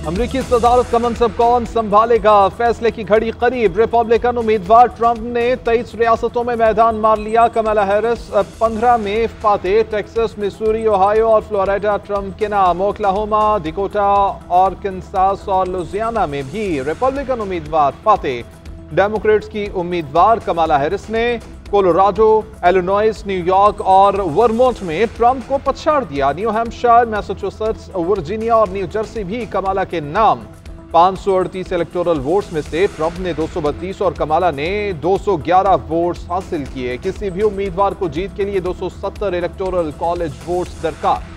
अमरीकी सदारत का मनसब कौन संभालेगा, फैसले की घड़ी करीब। रिपब्लिकन उम्मीदवार ट्रंप ने 23 रियासतों में मैदान मार लिया। कमला हैरिस 15 में फातेह। टेक्सास, मिसूरी, ओहायो और फ्लोरिडा ट्रंप के नाम। ओक्लाहोमा, डिकोटा, आर्कनसास और लुजियाना में भी रिपब्लिकन उम्मीदवार फातेह। डेमोक्रेट्स की उम्मीदवार कमला हैरिस ने कोलोराडो, इलिनॉइस, न्यूयॉर्क और वर्मोंट में ट्रंप को पछाड़ दिया। न्यू हैम्पशायर, मैसाचुसेट्स, वर्जीनिया और न्यू जर्सी भी कमला के नाम। 538 इलेक्टोरल वोट्स में से ट्रंप ने 232 और कमला ने 211 वोट्स हासिल किए। किसी भी उम्मीदवार को जीत के लिए 270 इलेक्टोरल कॉलेज वोट्स दरकार।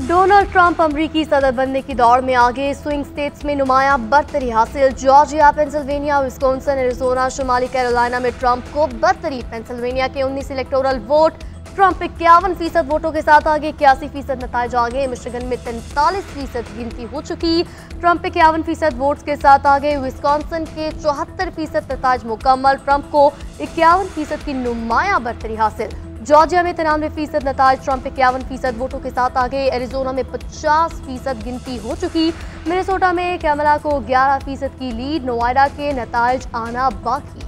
डोनाल्ड ट्रंप अमरीकी सदर बनने की दौड़ में आगे। स्विंग स्टेट्स में नुमाया बरतरी हासिल। जॉर्जिया, पेंसिल्वेनिया, विस्कॉन्सिन, एरिजोना, शुमाली कैरोलिना में ट्रंप को बरतरी। पेंसिल्वेनिया के 19 इलेक्टोरल वोट। ट्रंप 51% वोटों के साथ आगे। 81% नतीजे आगे। मिशिगन में 43% गिनती हो चुकी। ट्रंप 51% वोट्स के साथ आगे। विस्कॉन्सिन के 74% नतीजे मुकम्मल। ट्रंप को 51% की नुमाया बरतरी हासिल। जॉर्जिया में 93% नतीजे। ट्रंप 51% वोटों के साथ आगे। एरिजोना में 50% गिनती हो चुकी। मिनेसोटा में कमला को 11% की लीड। नोएडा के नतीजे आना बाकी।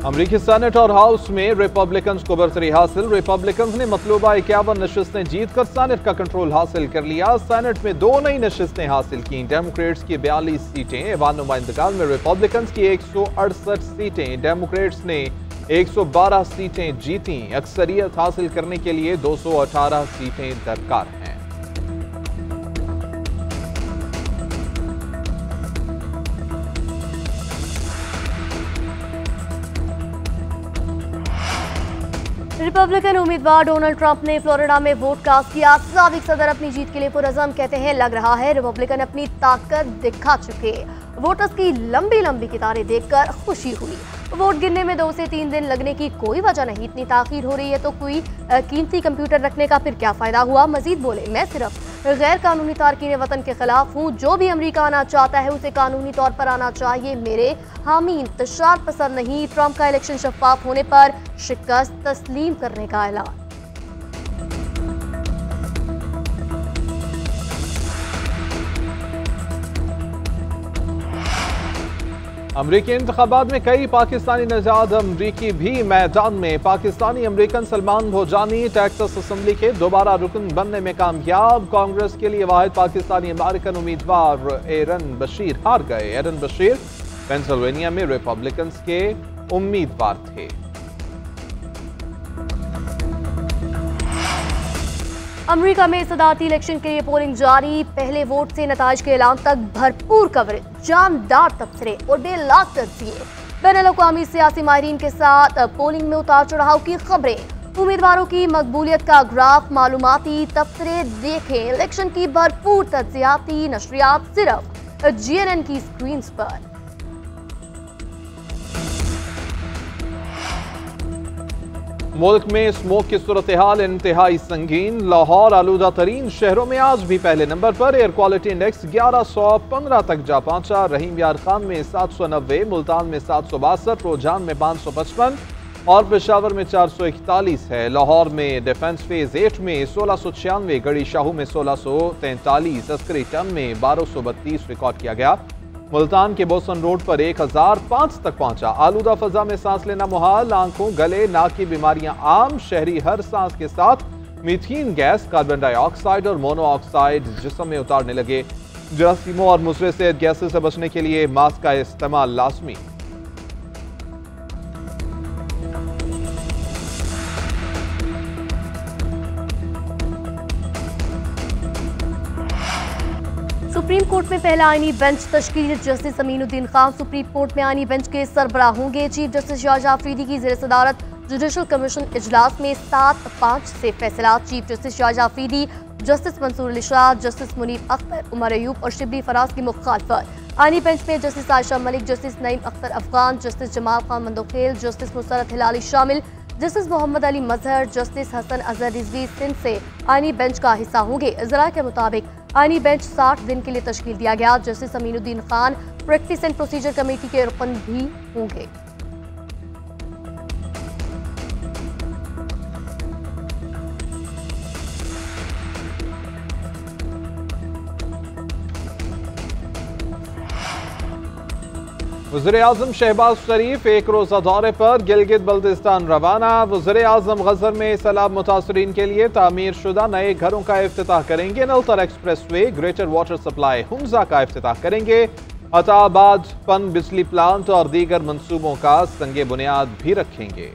अमरीकी सेनेट और हाउस में रिपब्लिकन को बरतरी हासिल। रिपब्लिकन ने मतलूबा 51 नशिस्तें जीतकर सेनेट का कंट्रोल हासिल कर लिया। सेनेट में 2 नई नशिस्तें हासिल की। डेमोक्रेट्स की 42 सीटें। ऐवान नुमाइंदगान में रिपब्लिकन की 168 सीटें। डेमोक्रेट्स ने 112 सीटें जीती। अक्सरियत हासिल करने के लिए 218 सीटें दरकार हैं। रिपब्लिकन उम्मीदवार डोनाल्ड ट्रंप ने फ्लोरिडा में वोट कास्ट किया। साबिक सदर अपनी जीत के लिए पुरअज़म, कहते हैं लग रहा है रिपब्लिकन अपनी ताकत दिखा चुके। वोटर्स की लंबी लंबी कतारें देखकर खुशी हुई। वोट गिनने में 2 से 3 दिन लगने की कोई वजह नहीं। इतनी ताखीर हो रही है तो कोई कीमती कंप्यूटर रखने का फिर क्या फायदा हुआ। मजीद बोले, मैं सिर्फ गैर कानूनी तारकीन वतन के खिलाफ हूँ। जो भी अमरीका आना चाहता है उसे कानूनी तौर पर आना चाहिए। मेरे हामी इंतशार पसंद नहीं। ट्रंप का इलेक्शन शफाफ होने पर शिकस्त तस्लीम करने का ऐलान। अमरीकी इंतखाबात में कई पाकिस्तानी नजाद अमरीकी भी मैदान में। Pakistani American Salman Bhojani Texas assembly के दोबारा रुकन बनने में कामयाब। कांग्रेस के लिए वाहिद पाकिस्तानी अमेरिकन उम्मीदवार एरन बशीर हार गए। एरन बशीर पेंसिल्वेनिया में रिपब्लिकन के उम्मीदवार थे। अमेरिका में सदारती इलेक्शन के लिए पोलिंग जारी। पहले वोट से नताज के ऐलान तक भरपूर कवरेज, जानदार तबसरे और बेलाग तजिए। बैनुल अक़वामी सियासी माहिरीन के साथ पोलिंग में उतार चढ़ाव की खबरें। उम्मीदवारों की मकबूलियत का ग्राफ, मालूमाती तबसरे देखें। इलेक्शन की भरपूर तज्जियाती नशरियात सिर्फ GNN की स्क्रीन पर। मुल्क में स्मोक की सूरत हाल इंतहाई संगीन। लाहौर आलूदा तरीन शहरों में आज भी पहले नंबर पर। एयर क्वालिटी इंडेक्स 1115 तक जा पहुंचा। रहीम यार खान में 790, मुल्तान में 762, रोजान में 555 और पेशावर में 441 है। लाहौर में डिफेंस फेज 8 में 1696, गड़ी शाहू में 1643, अस्करी टम में 1232 रिकॉर्ड किया गया। मुल्तान के बोसन रोड पर 1005 तक पहुंचा। आलूदा फजा में सांस लेना मुहाल। आंखों, गले, नाक की बीमारियां आम। शहरी हर सांस के साथ मीथेन गैस, कार्बन डाइऑक्साइड और मोनोऑक्साइड जिस्म में उतारने लगे। जरासीमों और मुज़र सेहत गैसें से बचने के लिए मास्क का इस्तेमाल लाजमी। सुप्रीम कोर्ट में पहला आईनी बेंच तश्कील। Justice Aminuddin Khan supreme court में आईनी बेंच के सरबराह होंगे। चीफ जस्टिस शाहजहां अफरीदी की ज़ेर सदारत जुडिशल कमीशन इजलास में 7-5 से फैसला। Chief justice Shahjahan Afridi, justice Mansoor Ali Shah, justice Muneeb Akhtar, Umar Ayub और शिबली फराज की मुखालफत। आईनी बेंच में justice Ayesha Malik, justice Naeem Akhtar Afghan, justice Jamal Khan Mandokhel, justice Musarrat Hilali शामिल। जस्टिस मोहम्मद अली मजहर, जस्टिस हसन अजहर रिजवी सिंध से आईनी बेंच का हिस्सा होंगे। ज़रा के मुताबिक आईनी बेंच 60 दिन के लिए तश्कील दिया गया। Justice Aminuddin Khan practice and procedure committee के रुकन भी होंगे। वज़ीर-ए-आज़म शहबाज शरीफ एक रोज़ा दौरे पर गिलगित बल्तिस्तान रवाना। वज़ीर-ए-आज़म गज़र में सैलाब मुतासरीन के लिए तामीर शुदा नए घरों का इफ्तिताह करेंगे। Naltar express way, greater water supply Hunza का इफ्तिताह करेंगे। अताबाद पन बिजली प्लांट और दीगर मंसूबों का संगे बुनियाद भी रखेंगे।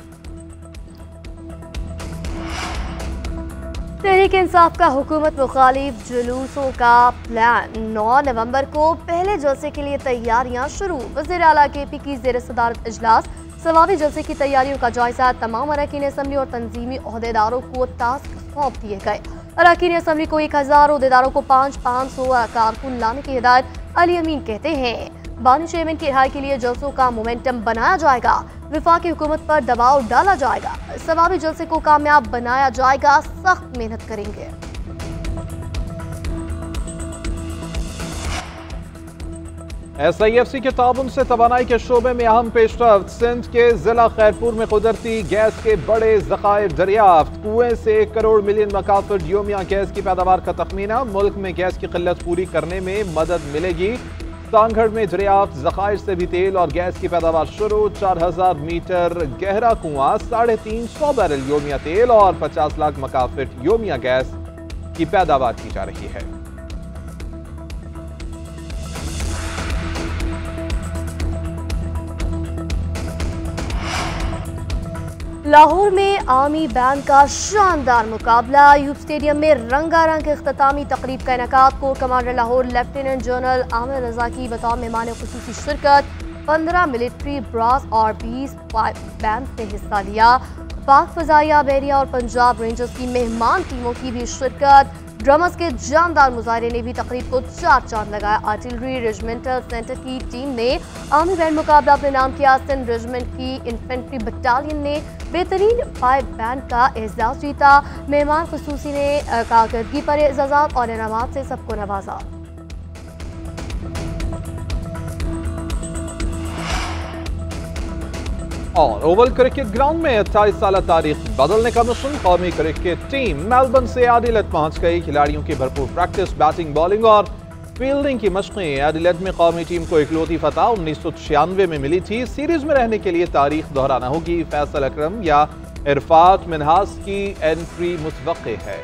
तहरीक इंसाफ का हुकूमत मुखालिफ जुलूसों का प्लान। 9 नवंबर को पहले जलसे के लिए तैयारियां शुरू। वज़ीर आला KP की ज़ेर सदारत इजलास। सवाबी जलसे की तैयारियों का जायजा। तमाम अरकान असम्बली और तंजीमी ओहदेदारों को टास्क सौंप दिए गए। अरकान असम्बली को 1000, ओहदेदारों को 500 कारकुन लाने की हिदायत। अली अमीन कहते हैं बानी चेयरमैन की रिहाई के लिए जलसों का मोमेंटम बनाया जाएगा। विफाकी हुकूमत पर दबाव डाला जाएगा। सवाबी जलसे को कामयाब बनाया जाएगा। सख्त मेहनत करेंगे। SIFC के ताबुन से तवानाई के शोबे में अहम पेशरफ्त। सिंध के जिला खैरपुर में कुदरती गैस के बड़े ज़खायर दरियाफ्त। कुएं से 1 करोड़ मिलियन मकाफिर योमिया गैस की पैदावार का तखमीना। मुल्क में गैस की किल्लत पूरी करने में मदद मिलेगी। सांगढ़ में दरियाफ्त ज़खायर से भी तेल और गैस की पैदावार शुरू। 4000 मीटर गहरा कुआं, 350 बैरल योमिया तेल और 50 लाख मकाफिर योमिया गैस की पैदावार की जा रही है। लाहौर में आर्मी बैंड का शानदार मुकाबला। यूब स्टेडियम में रंगारंग इख्तितामी तकरीब का इनेकाद। Core commander Lahore lieutenant general Aamir Raza की बतौर मेहमान खुसूसी शिरकत। 15 मिलिट्री ब्रास और 20 बैंड ने हिस्सा लिया। पाक फजाइया, बहरिया और पंजाब रेंजर्स की मेहमान टीमों की भी शिरकत। ड्रमर्स के जानदार मुजाहरे ने भी तकरीब को 4 चांद लगाया। आर्टिलरी रेजिमेंटल सेंटर की टीम ने आर्मी बैंड मुकाबला अपने नाम किया। सिंध रेजिमेंट की इन्फेंट्री बटालियन ने बेहतरीन पाइप बैंड का एजाज जीता। मेहमान खुसूसी ने कारकर्दगी पर एजाज़ात और इनामात से सबको नवाजा। और ओवल क्रिकेट ग्राउंड में 28 साल तारीख बदलने का मिशन। कौमी क्रिकेट टीम मेलबर्न से एडिलेड पहुंच गई। खिलाड़ियों की भरपूर प्रैक्टिस, बैटिंग, बॉलिंग और फील्डिंग की मशक़ें। एडिलेड में कौमी टीम को इकलौती फतह 1996 में मिली थी। सीरीज में रहने के लिए तारीख दोहराना होगी। फैसल अकरम या इरफात मिन्हास की एंट्री मुतवक्के है।